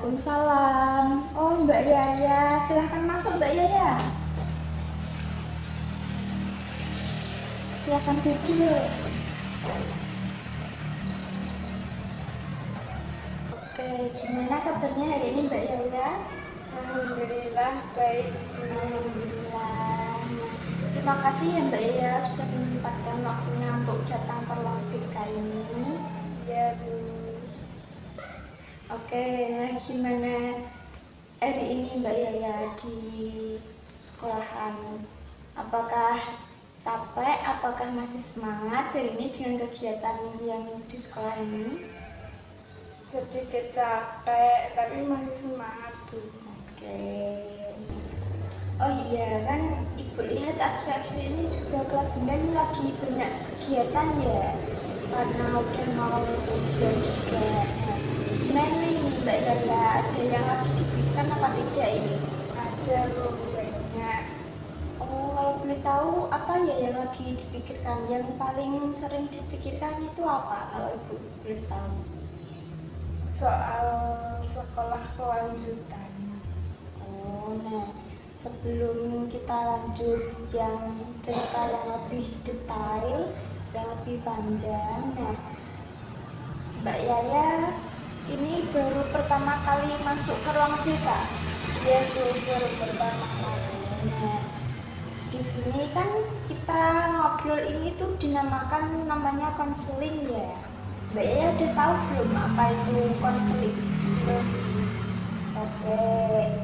Waalaikumsalam. Oh, Mbak Yaya, silahkan masuk Mbak Yaya. Silahkan duduk. Oke, gimana kabarnya hari ini Mbak Yaya? Alhamdulillah baik. Alhamdulillah. Terima kasih ya Mbak Yaya sudah menyempatkan waktunya untuk datang ke ruang BK ini. Ya Bu. Oke, nah gimana hari ini Mbak Yaya di sekolahan? Apakah capek? Apakah masih semangat hari ini dengan kegiatan yang di sekolah ini? Sedikit capek tapi masih semangat Bu. Oke. Oh iya kan Ibu lihat akhir-akhir ini juga kelas 9 lagi banyak kegiatan ya, karena udah mau ujian juga. Nah, gimana ini Mbak Yaya, ada yang lagi dipikirkan apa tidak ini? Ada Bu banyak. Oh, kalau boleh tahu apa ya yang lagi dipikirkan? Yang paling sering dipikirkan itu apa kalau Ibu boleh tahu? Soal sekolah kelanjutan. Oh, nah sebelum kita lanjut yang cerita yang lebih detail, yang lebih panjang, nah Mbak Yaya ini baru pertama kali masuk ke ruang BK. Ya Bu, baru pertama kali. Nah, di sini kan kita ngobrol ini tuh dinamakan namanya konseling ya. Mbak Yaya udah tahu belum apa itu konseling? Belum. Oke,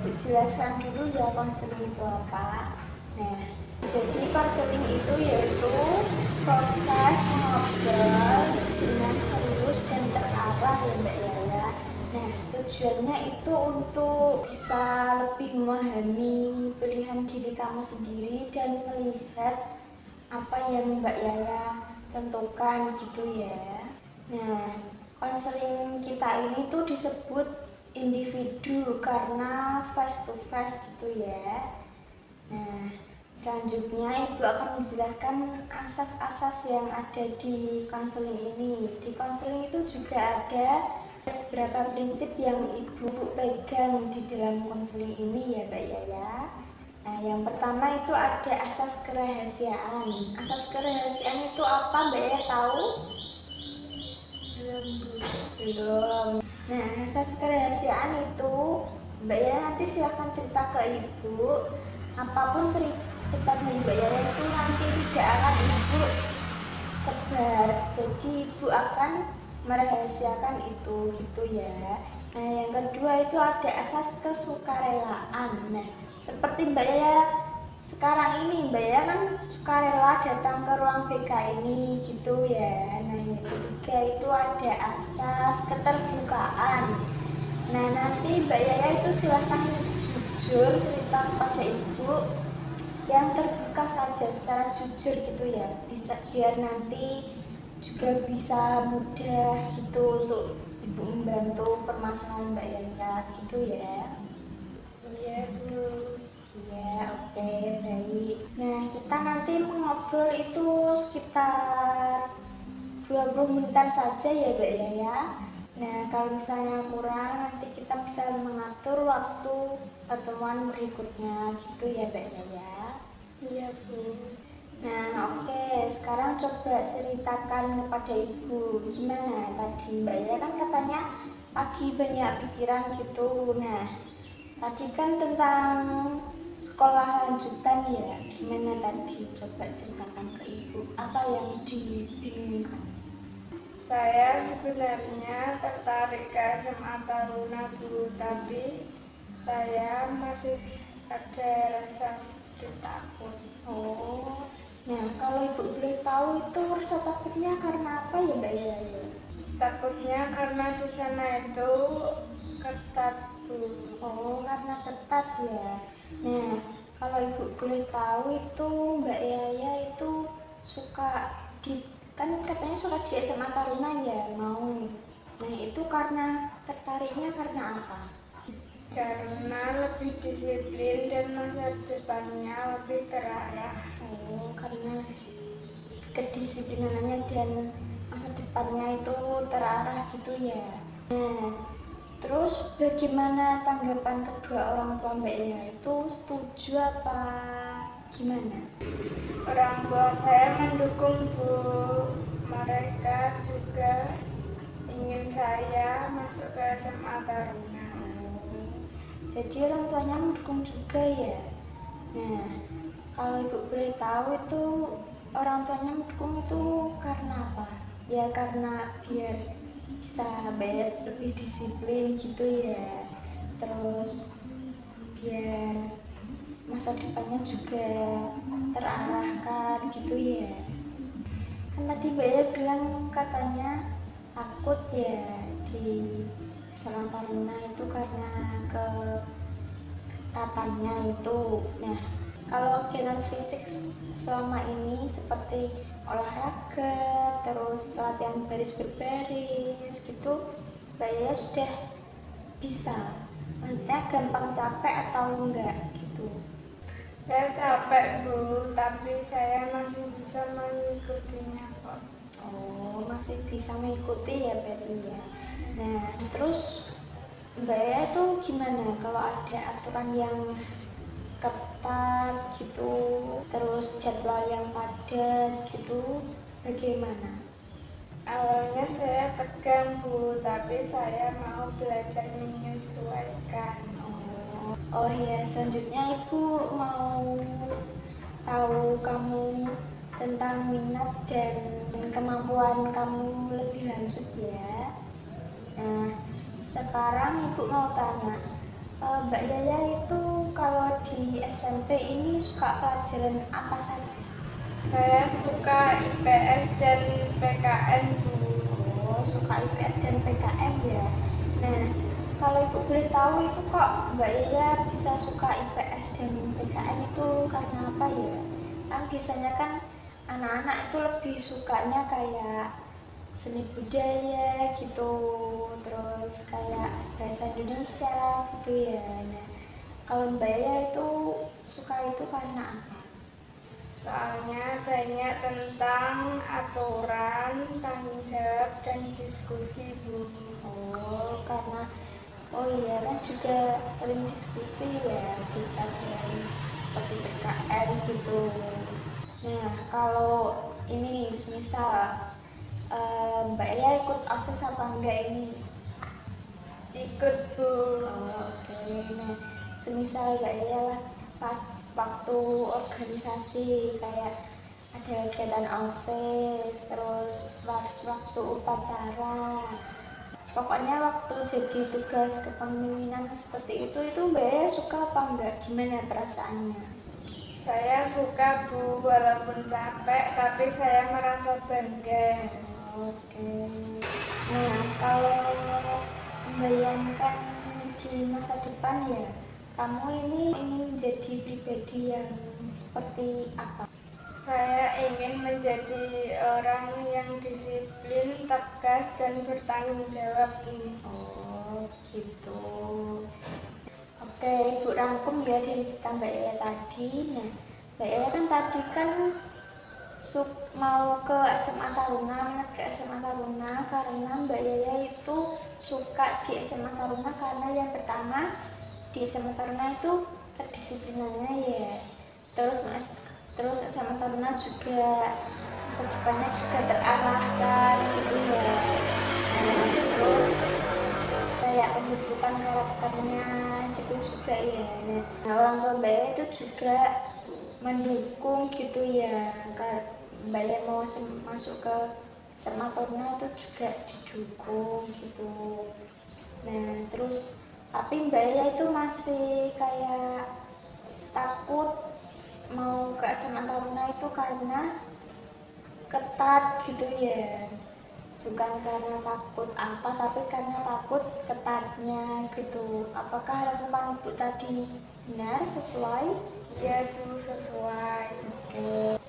Bu jelaskan dulu ya konseling itu apa. Nah, jadi konseling itu yaitu proses mengobrol dengan serius dan terarah ya Mbak Yaya. Nah, tujuannya itu untuk bisa lebih memahami pilihan diri kamu sendiri dan melihat apa yang Mbak Yaya tentukan gitu ya. Nah, konseling kita ini tuh disebut individu karena face to face gitu ya. Nah, selanjutnya Ibu akan menjelaskan asas-asas yang ada di konseling ini. Di konseling itu juga ada beberapa prinsip yang Ibu pegang di dalam konseling ini ya Mbak Yaya. Nah, yang pertama itu ada asas kerahasiaan. Asas kerahasiaan itu apa Mbak Yaya tahu? Belum Bu. Belum. Nah, asas kerahasiaan itu Mbak Yaya nanti silahkan cerita ke Ibu. Apapun cerita dari Mbak Yaya itu nanti tidak akan Ibu sebar. Jadi Ibu akan merahasiakan itu gitu ya. Nah, yang kedua itu ada asas kesukarelaan. Nah, seperti Mbak Yaya sekarang ini Mbak Yaya kan sukarela datang ke ruang BK ini gitu ya. Nah, yang ketiga itu ada asas keterbukaan. Nah, nanti Mbak Yaya itu silahkan jujur cerita kepada Ibu yang terbuka saja secara jujur gitu ya, bisa biar nanti juga bisa mudah gitu untuk Ibu membantu permasalahan Mbak Yaya gitu ya. Iya Bu. Iya, oke, baik. Nah, kita nanti mengobrol itu sekitar 20 menitan saja ya Mbak Yaya. Nah, kalau misalnya kurang nanti kita bisa mengatur waktu pertemuan berikutnya gitu ya Mbak Yaya. Iya Bu. Nah, oke, sekarang coba ceritakan kepada Ibu gimana tadi Mbak Yaya kan katanya pagi banyak pikiran gitu. Nah, tadi kan tentang sekolah lanjutan ya, gimana tadi? Coba ceritakan ke Ibu, apa yang dibingungkan? Saya sebenarnya tertarik ke SMA Taruna Bu, tapi saya masih ada rasa sedikit takut. Oh, nah kalau Ibu boleh tahu itu rasa takutnya karena apa ya Mbak Yaya? Takutnya karena di sana itu ketat Bu. Oh, karena ketat ya. Nah, kalau Ibu boleh tahu itu Mbak Yaya itu suka di kan katanya suka di SMA Taruna ya mau. Nah, itu karena tertariknya karena apa? Karena lebih disiplin dan masa depannya lebih terarah. Oh, karena kedisiplinannya dan masa depannya itu terarah gitu ya. Nah, Terus bagaimana tanggapan kedua orang tua Mbak Ea itu, setuju apa gimana? Orang tua saya mendukung Bu. Mereka juga ingin saya masuk ke SMA Taruna. Jadi orang tuanya mendukung juga ya. Nah, kalau Ibu boleh tahu itu orang tuanya mendukung itu karena apa? Ya karena biar bisa bayar lebih disiplin gitu ya. Terus biar masa depannya juga terarahkan gitu ya. Kan tadi Mbak Ya bilang katanya takut ya di SMA Taruna itu karena ke katanya itu. Nah, kalau kegiatan fisik selama ini seperti olahraga, terus latihan baris berbaris gitu, Mbak Yaya sudah bisa. Maksudnya gampang capek atau enggak gitu? Saya capek Bu, tapi saya masih bisa mengikutinya kok. Oh, masih bisa mengikuti ya berarti ya. Nah, terus Mbak Yaya itu gimana kalau ada aturan yang ketat gitu, terus jadwal yang padat gitu, bagaimana? Awalnya saya tegang Bu, tapi saya mau belajar menyesuaikan. Oh ya, selanjutnya Ibu mau tahu kamu tentang minat dan kemampuan kamu lebih lanjut ya. Nah, sekarang Ibu mau tanya, Mbak Yaya itu kalau di SMP ini suka pelajaran apa saja? Saya suka IPS dan PKN Bu. Oh, suka IPS dan PKN ya. Nah, kalau Ibu boleh tahu itu kok Mbak Yaya bisa suka IPS dan PKN itu karena apa ya? Kan biasanya kan anak-anak itu lebih sukanya kayak seni budaya gitu, terus kayak bahasa Indonesia gitu ya. Nah, kalau Mbak Yaya itu suka itu karena apa? Soalnya banyak tentang aturan, tanggung jawab, dan diskusi Bu. Karena oh iya kan juga sering diskusi ya di pelajaran seperti PKN gitu. Nah, kalau ini semisal Mbak Ea ikut OSIS apa enggak ini? Ikut Bu. Oke. Nah, semisal Mbak Ea lah waktu organisasi kayak ada kegiatan OSIS, terus waktu upacara, pokoknya waktu jadi tugas kepemimpinan seperti itu Mbak Ea suka apa enggak? Gimana perasaannya? Saya suka Bu, walaupun capek, tapi saya merasa bangga. Oke. Nah, kalau membayangkan di masa depan ya, kamu ini ingin menjadi pribadi yang seperti apa? Saya ingin menjadi orang yang disiplin, tegas, dan bertanggung jawab Bu. Oh, gitu. Oke, Ibu rangkum ya dari cerita Mbak Ea tadi. Nah, Mbak Ea kan tadi kan mau ke SMA Taruna, minat ke SMA Taruna karena Mbak Yaya itu suka di SMA Taruna karena yang pertama di SMA Taruna itu kedisiplinannya ya. Terus SMA Taruna juga masa depannya juga terarahkan gitu ya. Nah, terus kayak pembentukan karakternya gitu juga ya. Nah, orang tua Mbak Yaya itu juga mendukung gitu ya, Mbak Ya mau masuk ke SMA Taruna itu juga didukung gitu. Nah terus tapi Mbak Ya itu masih kayak takut mau ke SMA Taruna itu karena ketat gitu ya, bukan karena takut apa tapi karena takut ketatnya gitu. Apakah harapan Ibu tadi benar sesuai? Ya Bu, sesuai. Oke.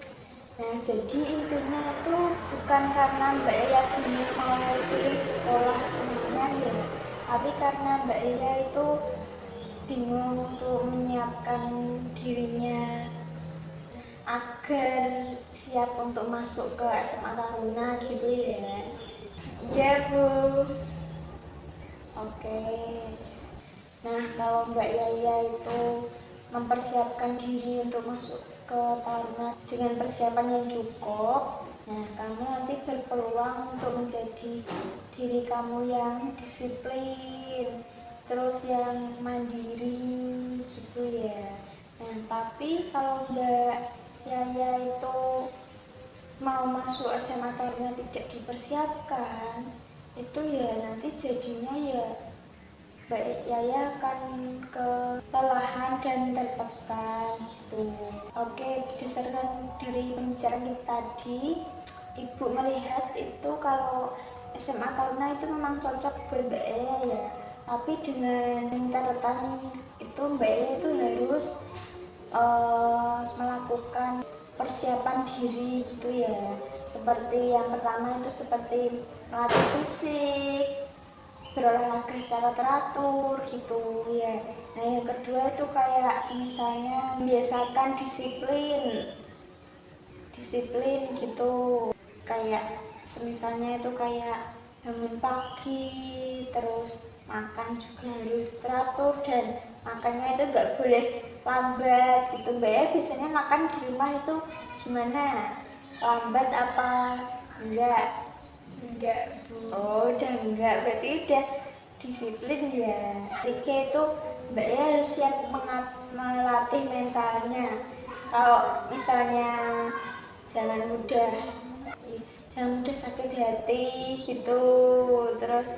Nah, jadi intinya itu bukan karena Mbak Ea bingung mau pilih sekolah kemana ya, tapi karena Mbak Ea itu bingung untuk menyiapkan dirinya agar siap untuk masuk ke SMA Taruna gitu ya. Ya Bu. Oke. Nah, kalau Mbak Yaya itu mempersiapkan diri untuk masuk ke Taruna dengan persiapan yang cukup, nah kamu nanti berpeluang untuk menjadi diri kamu yang disiplin, terus yang mandiri gitu ya. Nah, tapi kalau Mbak Yaya itu mau masuk SMA Taruna tidak dipersiapkan, itu ya nanti jadinya ya Mbak Yaya akan kelelahan dan tertekan gitu. Oke, berdasarkan dari pembicaraan kita tadi, Ibu melihat itu kalau SMA Taruna itu memang cocok buat Mbak Yaya ya. Tapi dengan catatan itu Mbak Yaya itu harus melakukan persiapan diri gitu ya. Seperti yang pertama itu seperti melatih fisik, berolahraga secara teratur gitu ya. Nah, yang kedua itu kayak misalnya membiasakan disiplin gitu, kayak semisalnya itu kayak bangun pagi, terus makan juga harus teratur dan makannya itu nggak boleh lambat gitu. Mbak ya biasanya makan di rumah itu gimana, lambat apa enggak? Enggak, Bu. Oh, udah enggak, berarti udah disiplin ya. Tiga itu Mbak ya harus siap melatih mentalnya. Kalau misalnya jangan mudah, jangan mudah sakit hati gitu. Terus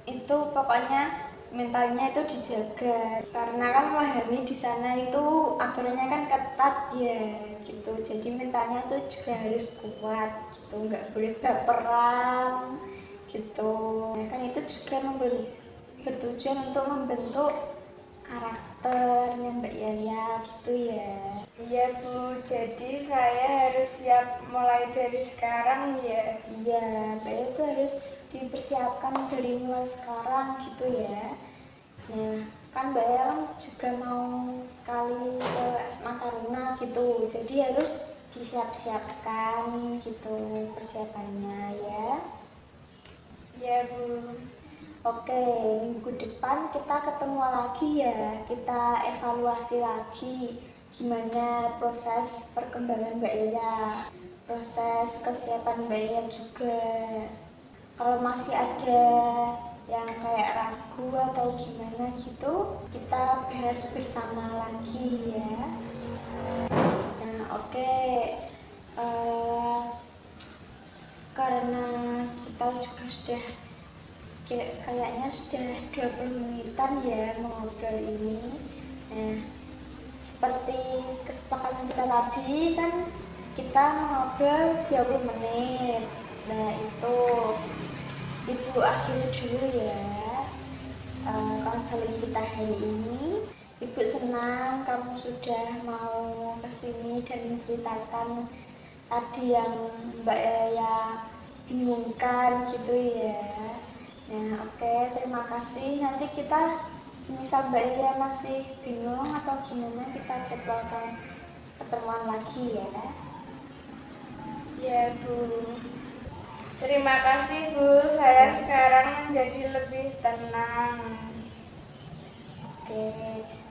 itu pokoknya mentalnya itu dijaga karena kan memahami di sana itu aturannya kan ketat ya gitu, jadi mentalnya tuh juga harus kuat gitu, nggak boleh baperan gitu. Nah, kan itu juga bertujuan untuk membentuk karakternya Mbak Yaya gitu ya. Iya, Bu. Jadi saya harus siap mulai dari sekarang ya. Iya, Mbak Yaya itu harus dipersiapkan dari mulai sekarang gitu ya. Nah, kan Mbak Yaya kan juga mau sekali ke SMA Taruna gitu, jadi harus disiap-siapkan gitu persiapannya ya. Iya, Bu. Oke, minggu depan kita ketemu lagi ya, kita evaluasi lagi gimana proses perkembangan Mbak Yaya, proses kesiapan Mbak Yaya juga. Kalau masih ada yang kayak ragu atau gimana gitu, kita bahas bersama lagi ya. Nah, oke. Eh, karena kita juga sudah kayaknya sudah 20 menitan ya mengobrol ini. Nah, seperti kesepakatan kita tadi kan kita ngobrol 20 menit. Nah, itu Ibu akhiri dulu ya konseling kita hari ini. Ibu senang kamu sudah mau kesini dan menceritakan tadi yang Mbak Yaya bingungkan gitu ya. Nah, oke, terima kasih. Nanti kita semisal Mbak Yaya masih bingung atau gimana, kita jadwalkan pertemuan lagi ya. Ya, Bu. Terima kasih, Bu. Saya sekarang menjadi lebih tenang. Oke,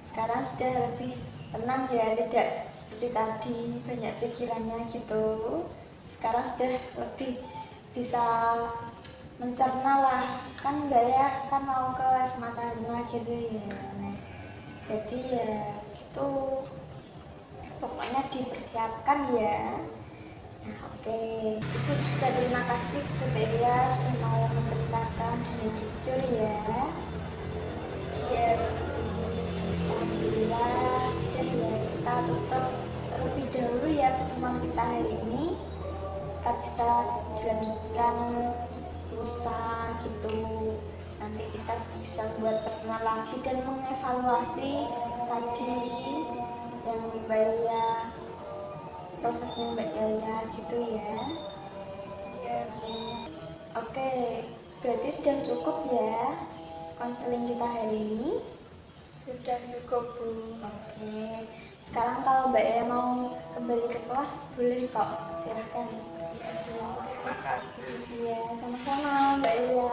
sekarang sudah lebih tenang ya, tidak seperti tadi banyak pikirannya gitu. Sekarang sudah lebih bisa mencerna lah, kan Mbak ya kan mau ke SMA Taruna gitu ya. Nah, jadi ya gitu, pokoknya dipersiapkan ya. Nah, oke, Ibu juga terima kasih kepada dia sudah mau menceritakan dengan jujur ya. Ya, Alhamdulillah sudah ya, kita tutup terlebih dahulu ya pertemuan kita hari ini. Kita bisa dilanjutkan lusa gitu. Nanti kita bisa buat pertemuan lagi dan mengevaluasi tadi yang Mbak Yaya, prosesnya Mbak Yaya gitu ya. ya, Bu. Oke, berarti sudah cukup ya konseling kita hari ini. Sudah cukup, Bu. Oke, sekarang kalau Mbak Yaya mau kembali ke kelas boleh kok, silahkan. Ya, Bu. Terima kasih. Iya, sama-sama Mbak Yaya.